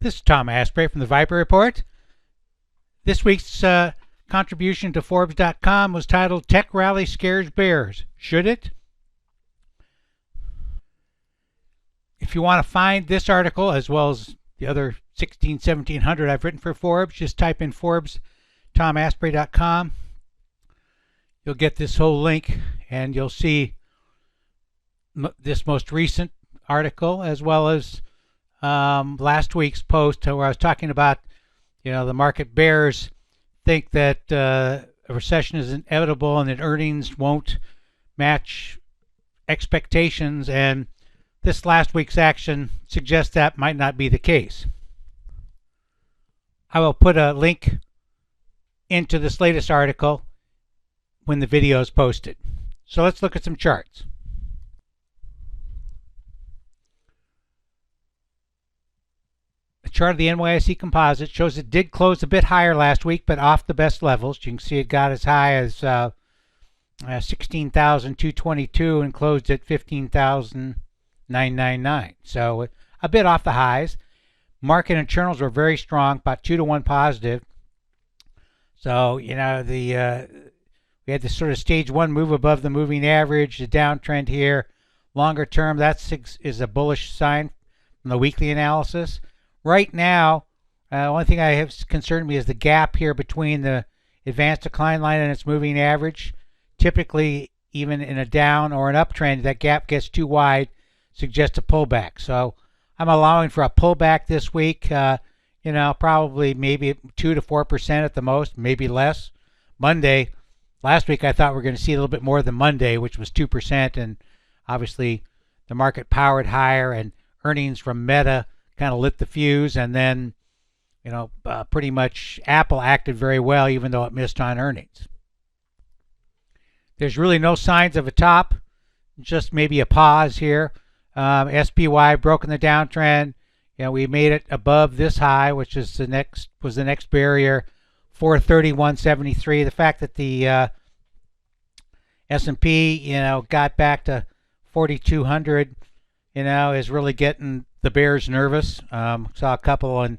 This is Tom Aspray from the Viper Report. This week's contribution to Forbes.com was titled Tech Rally Scares Bears. Should it? If you want to find this article as well as the other 1700 I've written for Forbes, just type in Forbes, tomaspray.com. You'll get this whole link and you'll see this most recent article as well as last week's post where I was talking about, the market bears think that a recession is inevitable and that earnings won't match expectations, and this last week's action suggests that might not be the case. I will put a link into this latest article when the video is posted. So let's look at some charts. The chart of the NYSE Composite shows it did close a bit higher last week, but off the best levels. You can see it got as high as 16,222 and closed at 15,999. So a bit off the highs. Market internals were very strong, about 2-to-1 positive. So, we had this sort of stage one move above the moving average, the downtrend here. Longer term, that is a bullish sign from the weekly analysis. Right now, the only thing I have concerned me is the gap here between the advanced decline line and its moving average. Typically, even in a down or an uptrend, that gap gets too wide, suggests a pullback. So I'm allowing for a pullback this week, probably maybe 2 to 4% at the most, maybe less. Monday, last week I thought we were going to see a little bit more than Monday, which was 2%, and obviously the market powered higher, and earnings from Meta kind of lit the fuse, and then pretty much Apple acted very well even though it missed on earnings. There's really no signs of a top, just maybe a pause here. SPY broken the downtrend. We made it above this high, which is the next barrier, 431.73. The fact that the S&P got back to 4,200 is really getting the bears nervous. Saw a couple on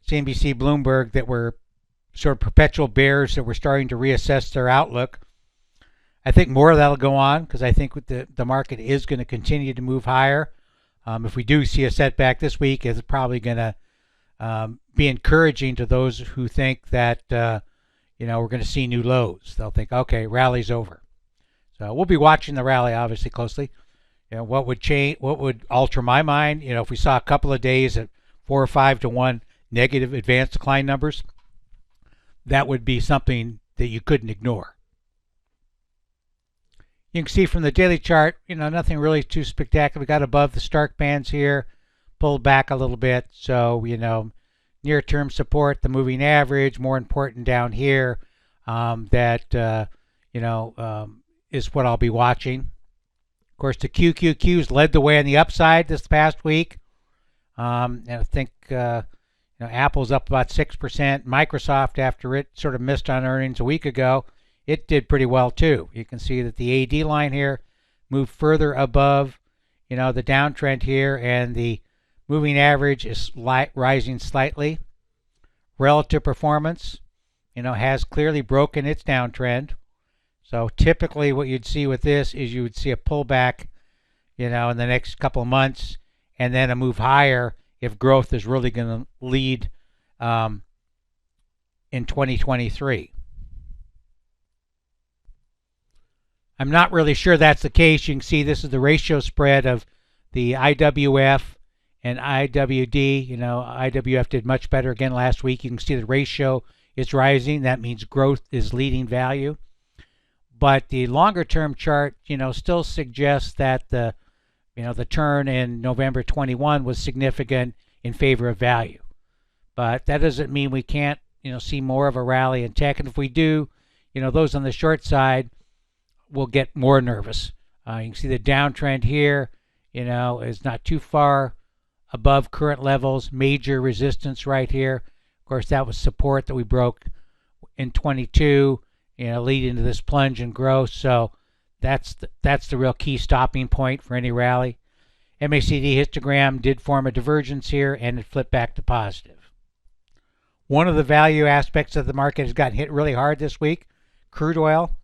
CNBC Bloomberg that were sort of perpetual bears that were starting to reassess their outlook. I think more of that will go on because I think the market is going to continue to move higher. If we do see a setback this week, it's probably going to be encouraging to those who think that we're going to see new lows. They'll think, okay, rally's over. So we'll be watching the rally obviously closely. What would change? What would alter my mind? If we saw a couple of days at 4 or 5 to 1 negative advanced decline numbers, that would be something that you couldn't ignore. You can see from the daily chart, nothing really too spectacular. We got above the Stark bands here, pulled back a little bit. So, near-term support, the moving average, more important down here, is what I'll be watching. Of course, the QQQs led the way on the upside this past week. And I think, Apple's up about 6%. Microsoft, after it sort of missed on earnings a week ago, it did pretty well too. You can see that the AD line here moved further above, the downtrend here, and the moving average is rising slightly. Relative performance, has clearly broken its downtrend. So typically what you'd see with this is you would see a pullback, in the next couple of months, and then a move higher if growth is really going to lead in 2023. I'm not really sure that's the case. You can see this is the ratio spread of the IWF and IWD. IWF did much better again last week. You can see the ratio is rising. That means growth is leading value. But the longer term chart, still suggests that the turn in November 21 was significant in favor of value. But that doesn't mean we can't, see more of a rally in tech. And if we do, those on the short side will get more nervous. You can see the downtrend here, is not too far above current levels. Major resistance right here. Of course, that was support that we broke in 22. Leading to this plunge and growth. So that's the real key stopping point for any rally. MACD histogram did form a divergence here, and it flipped back to positive. One of the value aspects of the market has gotten hit really hard this week, crude oil.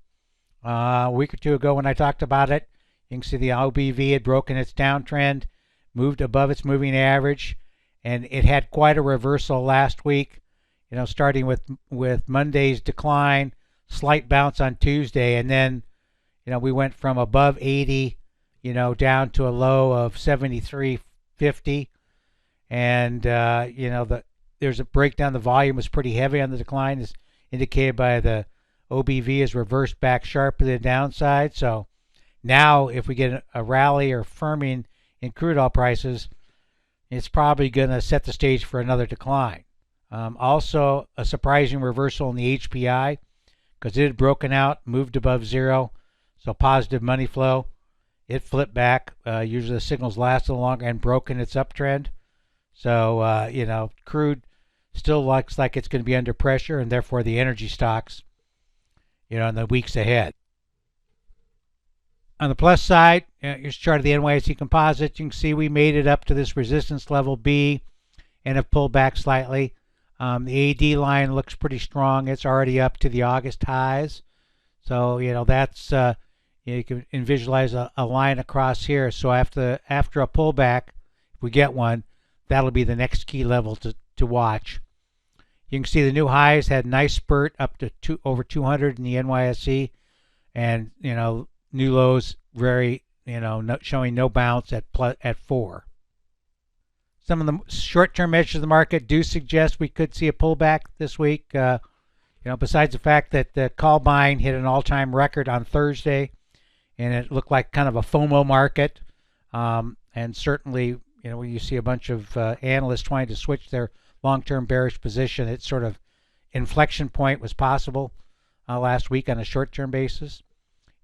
A week or two ago when I talked about it, you can see the OBV had broken its downtrend, moved above its moving average, and it had quite a reversal last week, starting with Monday's decline, slight bounce on Tuesday, and then we went from above 80 down to a low of 73.50, and there's a breakdown. The volume was pretty heavy on the decline, as indicated by the OBV is reversed back sharply to the downside. So now if we get a rally or firming in crude oil prices, it's probably going to set the stage for another decline. Also, a surprising reversal in the HPI because it had broken out, moved above zero, so positive money flow. It flipped back. Usually the signals lasted longer and broken its uptrend. So, crude still looks like it's going to be under pressure, and therefore the energy stocks, in the weeks ahead. On the plus side, here's a chart of the NYSE composite. You can see we made it up to this resistance level B and have pulled back slightly. The AD line looks pretty strong. It's already up to the August highs. So, that's, you can visualize a line across here. So after a pullback, if we get one, that'll be the next key level to watch. You can see the new highs had a nice spurt up to over 200 in the NYSE, and new lows very showing no bounce at 4. Some of the short-term measures of the market do suggest we could see a pullback this week. Besides the fact that the call buying hit an all-time record on Thursday, and it looked like kind of a FOMO market, and certainly when you see a bunch of analysts trying to switch their long-term bearish position, its sort of inflection point was possible last week on a short-term basis.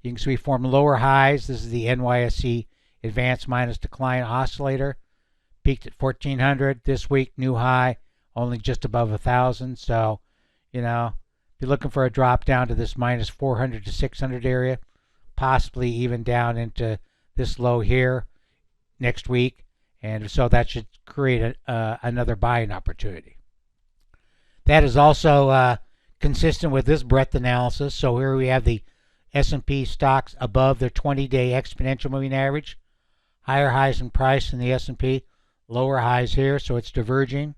You can see we formed lower highs. This is the NYSE advanced minus decline oscillator. Peaked at 1400 this week, new high only just above 1000. So, if you're looking for a drop down to this minus 400 to 600 area, possibly even down into this low here next week. And so that should create another buying opportunity. That is also consistent with this breadth analysis. So here we have the S&P stocks above their 20-day exponential moving average. Higher highs in price in the S&P, lower highs here, so it's diverging.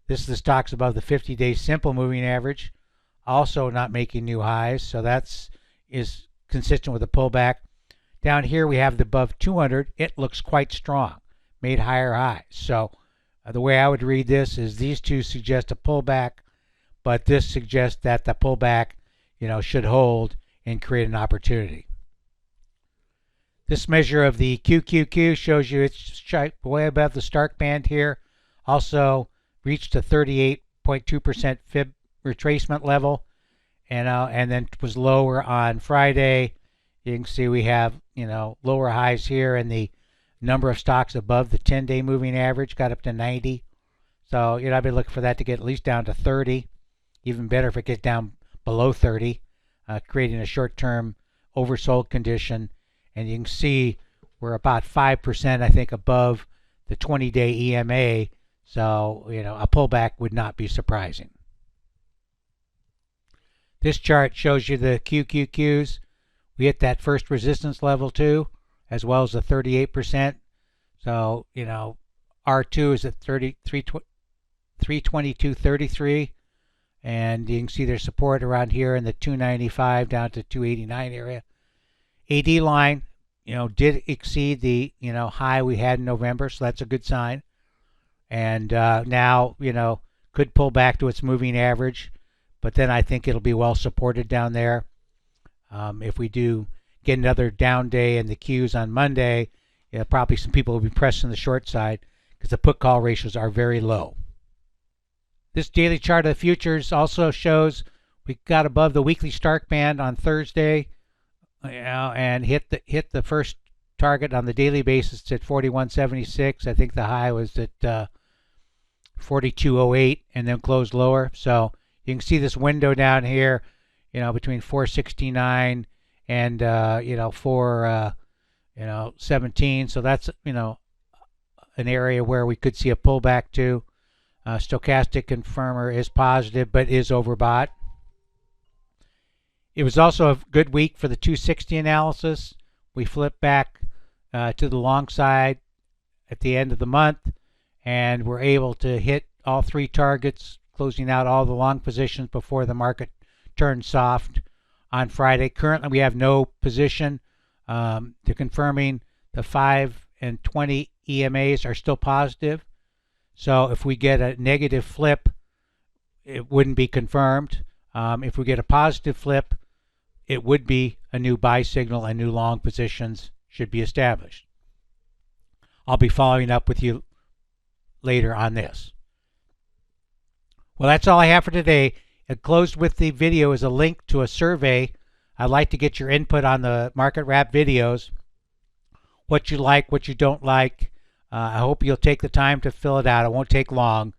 This is the stocks above the 50-day simple moving average, also not making new highs. So is consistent with a pullback. Down here we have the above 200. It looks quite strong. Made higher highs. So the way I would read this is these two suggest a pullback, but this suggests that the pullback, should hold and create an opportunity. This measure of the QQQ shows you it's way above the Stark band here. Also reached a 38.2% fib retracement level, and then was lower on Friday. You can see we have lower highs here, and the number of stocks above the 10-day moving average got up to 90. So I'd be looking for that to get at least down to 30. Even better if it gets down below 30, creating a short-term oversold condition. And you can see we're about 5%, I think, above the 20-day EMA. So a pullback would not be surprising. This chart shows you the QQQs. We hit that first resistance level too, as well as the 38%. So, R2 is at 322.33, and you can see there's support around here in the 295 down to 289 area. AD line, did exceed the, high we had in November, so that's a good sign. And now, could pull back to its moving average, but then I think it'll be well supported down there. If we do get another down day in the Qs on Monday, probably some people will be pressing the short side because the put-call ratios are very low. This daily chart of the futures also shows we got above the weekly Stark band on Thursday, and hit the first target on the daily basis at 41.76. I think the high was at 42.08, and then closed lower. So you can see this window down here, between 469 and 417. So that's an area where we could see a pullback to. Stochastic confirmer is positive but is overbought. It was also a good week for the 260 analysis. We flipped back to the long side at the end of the month, and we're able to hit all three targets, closing out all the long positions before the market turned soft on Friday. Currently, we have no position. They're confirming the 5 and 20 EMAs are still positive. So if we get a negative flip, it wouldn't be confirmed. If we get a positive flip, it would be a new buy signal and new long positions should be established. I'll be following up with you later on this. Well, that's all I have for today. Enclosed with the video is a link to a survey. I'd like to get your input on the Market Wrap videos. What you like, what you don't like. I hope you'll take the time to fill it out. It won't take long.